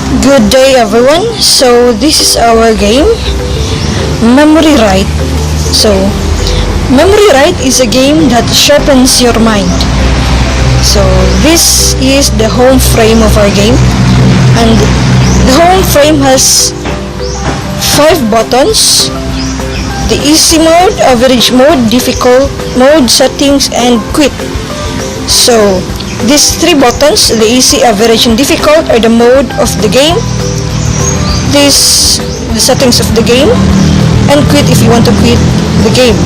Good day everyone. So this is our game, Memory Right. So Memory Right is a game that sharpens your mind. So this is the home frame of our game, and the home frame has 5 buttons: the easy mode, average mode, difficult mode, settings, and quit. So these 3 buttons, the easy, average, and difficult, are the mode of the game. This the settings of the game, and quit if you want to quit the game.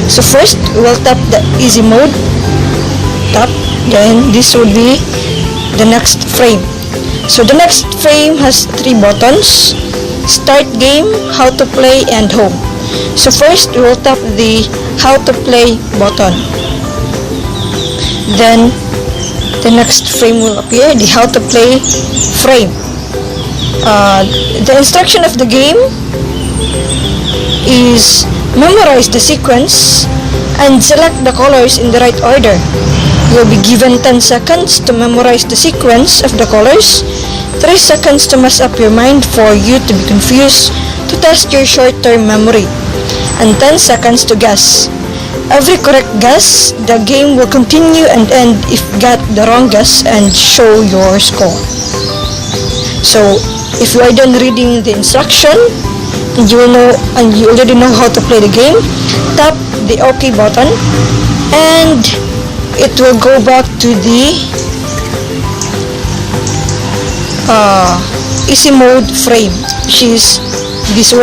So first, we'll tap the easy mode. Tap, then this would be the next frame. So the next frame has 3 buttons: start game, how to play, and home. So first, we'll tap the how to play button. Then the next frame will appear, the how to play frame. The instruction of the game is memorize the sequence and select the colors in the right order. You will be given 10 seconds to memorize the sequence of the colors, 3 seconds to mess up your mind for you to be confused, to test your short-term memory, and 10 seconds to guess. Every correct guess, the game will continue and end if you get the wrong guess and show your score. So, if you are done reading the instruction, and you already know how to play the game, tap the OK button, and it will go back to the easy mode frame, which is this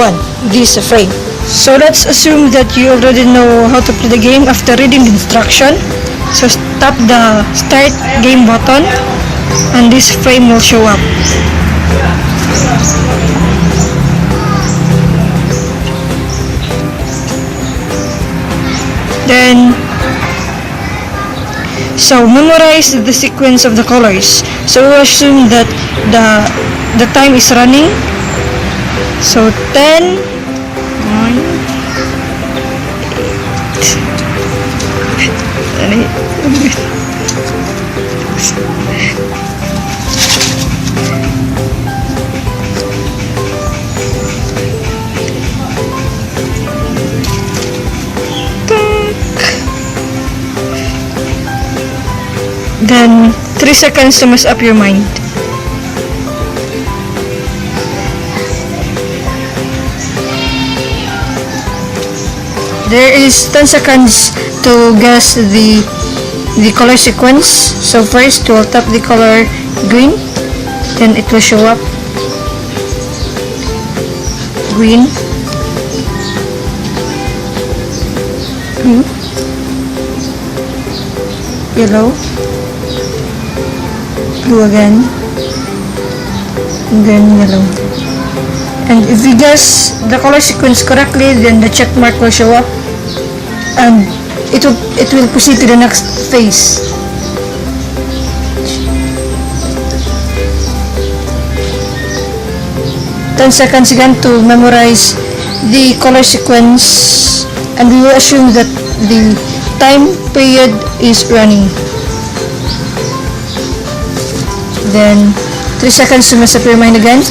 frame. So let's assume that you already know how to play the game after reading the instruction. So tap the start game button, and this frame will show up. Then, so memorize the sequence of the colors. So we assume that the time is running. So 10, 9, 8, then 3 seconds to mess up your mind. There is 10 seconds to guess the color sequence. So first, we'll tap the color green, then it will show up. Green, blue, yellow, blue again, and then yellow. And if you guess the color sequence correctly, then the check mark will show up, and it will proceed to the next phase. Ten seconds again to memorize the color sequence, and we will assume that the time period is running. Then 3 seconds to mess up your mind again.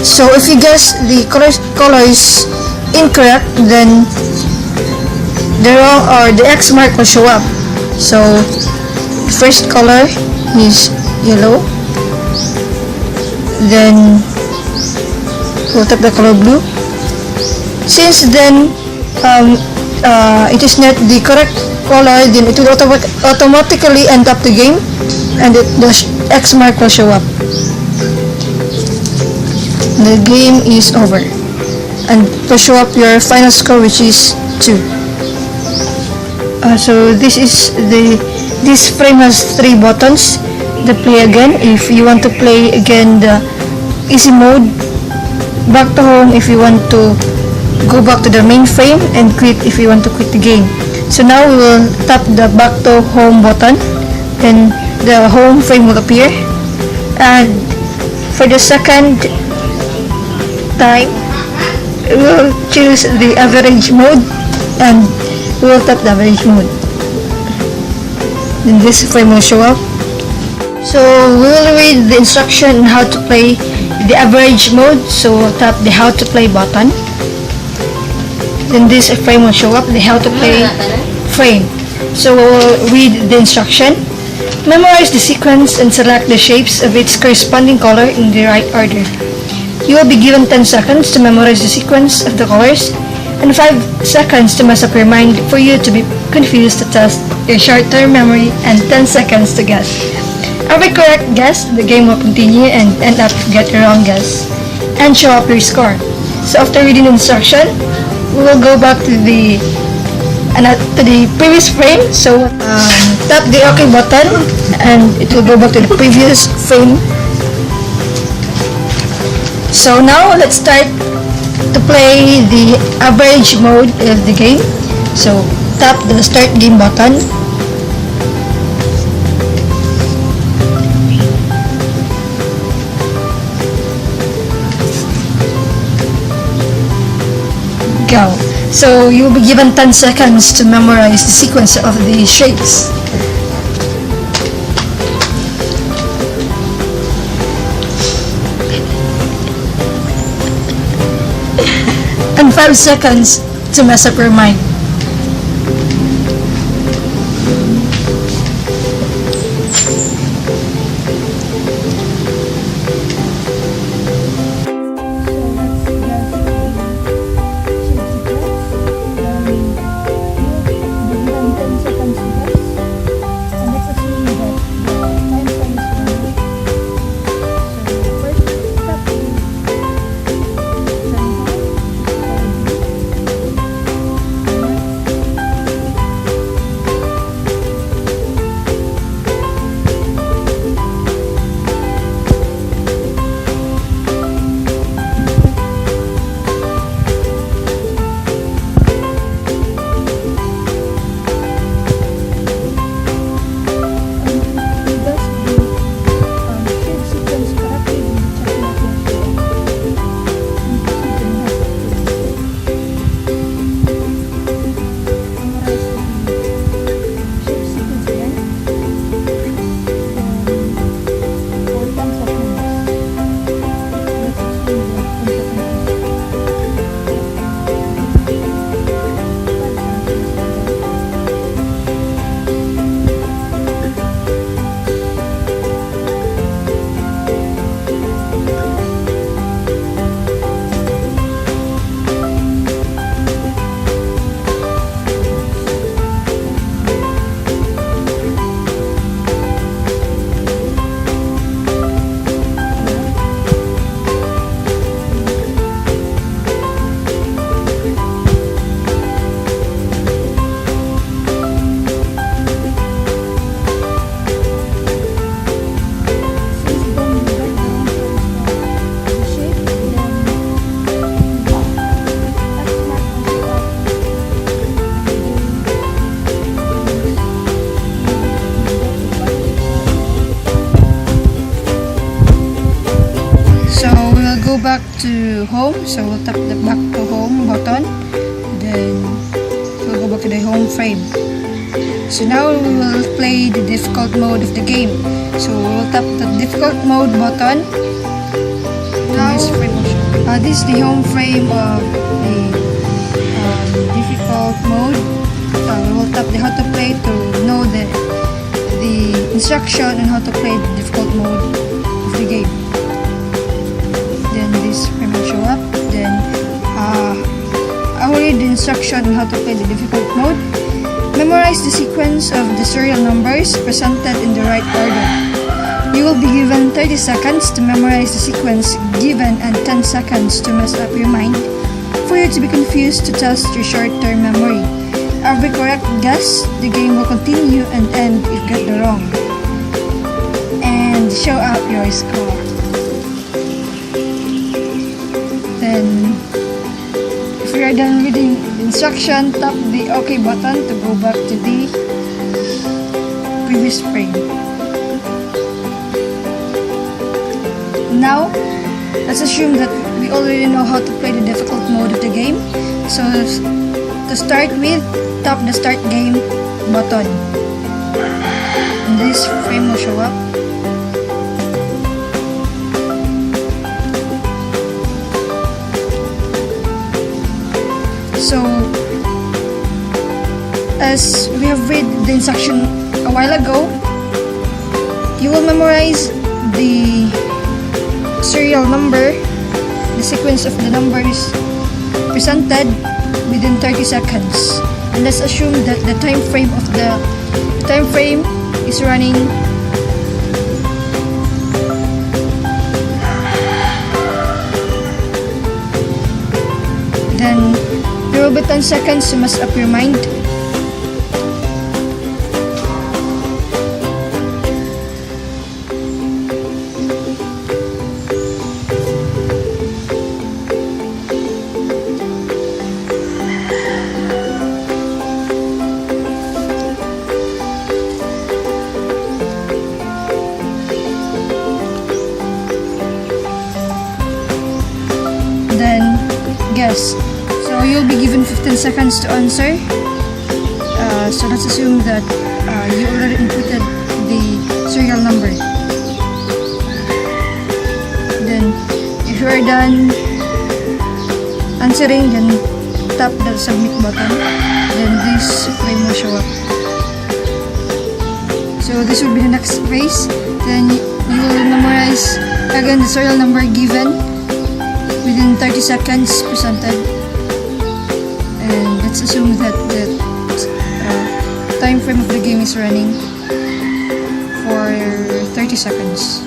So if you guess the color is incorrect, then the X mark will show up. So the first color is yellow, then we'll tap the color blue. Since then it is not the correct color, then it will automatically end up the game, and the X mark will show up. The game is over, and will show up your final score, which is 2. So this frame has 3 buttons. The play again if you want to play again the easy mode, back to home if you want to go back to the main frame, and quit if you want to quit the game. So now we will tap the back to home button, then the home frame will appear, and for the second time, we will choose the average mode, and we will tap the average mode. Then this frame will show up. So we will read the instruction on how to play the average mode. So we'll tap the how to play button. Then this frame will show up, the how to play frame. So we'll read the instruction. Memorize the sequence and select the shapes of its corresponding color in the right order. You will be given 10 seconds to memorize the sequence of the colors and 5 seconds to mess up your mind for you to be confused to test your short-term memory and 10 seconds to guess. Every correct guess, the game will continue and end up if you get your wrong guess and show up your score. So after reading the instruction, we will go back to the previous frame. So tap the OK button and it will go back to the previous frame. So now let's start to play the average mode of the game. So tap the start game button. Go. So you will be given 10 seconds to memorize the sequence of the shapes. And 5 seconds to mess up your mind. Back to home, so we'll tap the back to home button, then we'll go back to the home frame. So now we will play the difficult mode of the game. So we'll tap the difficult mode button. Now this is the home frame of the difficult mode. We'll tap the how to play to know the instruction on how to play the difficult mode of the game. Then this frame will show up. Then I will read the instruction on how to play the difficult mode. Memorize the sequence of the serial numbers presented in the right order. You will be given 30 seconds to memorize the sequence given and 10 seconds to mess up your mind for you to be confused to test your short-term memory. Every correct guess, the game will continue and end if you get the wrong. And show up your score. Then, if you are done reading the instruction, tap the OK button to go back to the previous frame. Now, let's assume that we already know how to play the difficult mode of the game. So, to start with, tap the start game button. And this frame will show up. So, as we have read the instruction a while ago, you will memorize the serial number, the sequence of the numbers presented within 30 seconds. And let's assume that the time frame is running then there will be 10 seconds to mess up your mind. Then guess. So you'll be given 15 seconds to answer. So let's assume that you already inputted the serial number. Then if you are done answering, then tap the submit button. Then this frame will show up. So this will be the next phase. Then you will memorize again the serial number given within 30 seconds presented. And let's assume that the time frame of the game is running for 30 seconds.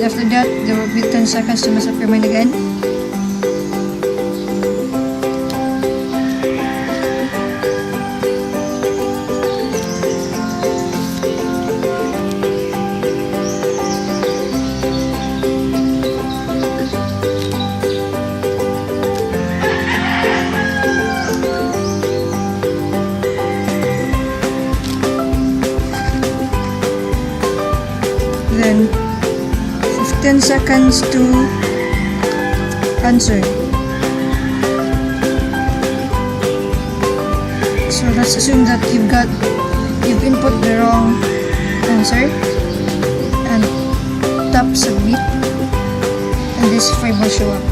After that, there will be 10 seconds to mess up your mind again. Then 15 seconds to answer. So let's assume that you've input the wrong answer and tap submit, and this frame will show up.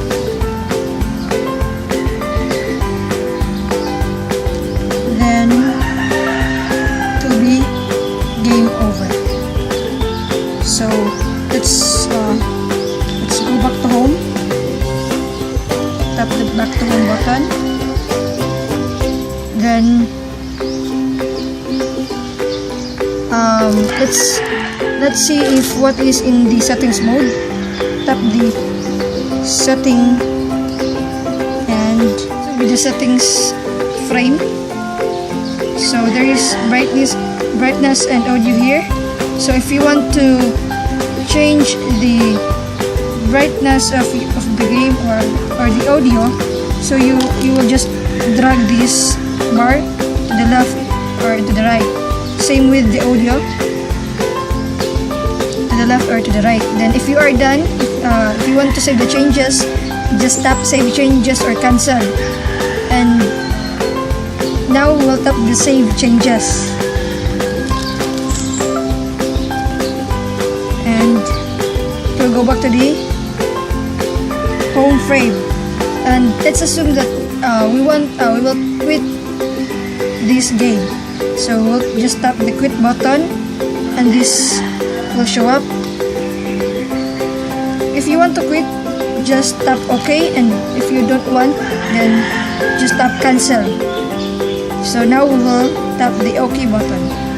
Then it will be game over. So let's go back to home. Tap the back to home button. Then let's see if what is in the settings mode. Tap the setting and with the settings frame. So there is brightness and audio here. So if you want to change the brightness of the game or the audio, so you will just drag this bar to the left or to the right. Same with the audio, to the left or to the right. Then if you are done, if you want to save the changes, just tap save changes or cancel. And now we'll tap the save changes. We'll go back to the home frame, and let's assume that we will quit this game. So we'll just tap the quit button, and this will show up. If you want to quit, just tap OK, and if you don't want, then just tap cancel. So now we will tap the OK button.